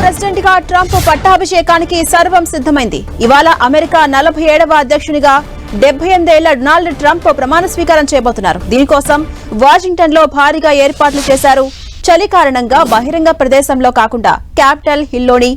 President గా Trump పట్టాభిషేకానికి సర్వం సిద్ధమైంది. ఇవాళ అమెరికా 47వ అధ్యక్షునిగా 78 ఏళ్ల డొనాల్డ్ ట్రంప్ ప్రమాణ స్వీకారం చేయబోతున్నారు. దీనికోసం వాషింగ్టన్ లో భారీగా ఏర్పాట్లు చేశారు. చలి కారణంగా బహిరంగ ప్రదేశంలో కాకుండా క్యాపిటల్ హిల్లోని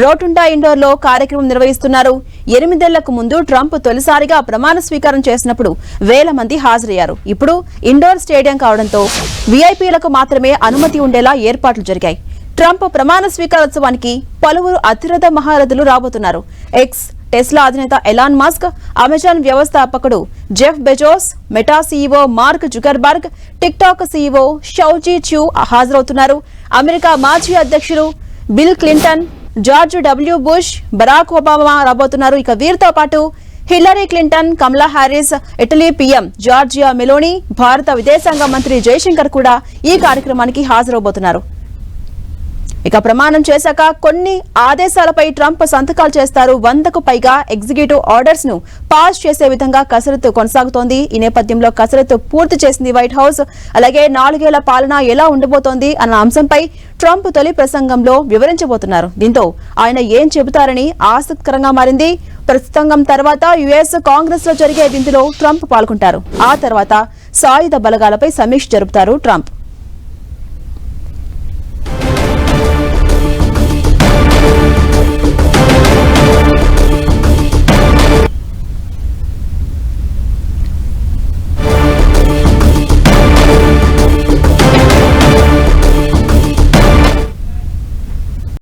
రోటుండా ఇండోర్ లో కార్యక్రమం నిర్వహిస్తున్నారు. 8 ఏళ్లకు ముందు ట్రంప్ తొలిసారిగా ప్రమాణ స్వీకారం చేసినప్పుడు వేల మంది హాజరయ్యారు. ఇప్పుడు ఇండోర్ స్టేడియం కావడంతో వీఐపీలకు మాత్రమే అనుమతి ఉండేలా ఏర్పాట్లు జరిగాయి. ట్రంప్ ప్రమాణ స్వీకారోత్సవానికి పలువురు అతిరథ మహారథులు రాబోతున్నారు. ఎక్స్, టెస్లా అధినేత ఎలాన్ మస్క్, అమెజాన్ వ్యవస్థాపకుడు Jeff Bezos, Meta CEO Mark Zuckerberg, TikTok CEO Shouzi Chew హాజరవుతున్నారు. అమెరికా మాజీ అధ్యక్షుడు Bill Clinton, George W Bush, Barack Obama రాబోతున్నారు. ఇక వీరితో పాటు Hillary Clinton, Kamala Harris, Italy PM Giorgia Meloni, భారత విదేశాంగ మంత్రి జయశంకర్ కూడా ఈ కార్యక్రమానికి హాజరవబోతున్నారు. ఇక ప్రమాణం చేశాక కొన్ని ఆదేశాలపై ట్రంప్ సంతకాలు చేస్తారు. 100కు పైగా ఎగ్జిక్యూటివ్ ఆర్డర్స్ ను పాస్ చేసే విధంగా కసరత్తు కొనసాగుతోంది. ఈ నేపథ్యంలో కసరత్తు పూర్తి చేసింది వైట్ హౌస్. అలాగే 4 ఏళ్ల పాలన ఎలా ఉండబోతోంది అన్న అంశంపై ట్రంప్ తొలి ప్రసంగంలో వివరించబోతున్నారు. దీంతో ఆయన ఏం చెబుతారని ఆసక్తికరంగా మారింది. ప్రసంగం తర్వాత యుఎస్ కాంగ్రెస్ లో జరిగే విందులో ట్రంప్ పాల్గొంటారు. ఆ తర్వాత సాయుధ బలగాలపై సమీక్ష జరుపుతారు ట్రంప్.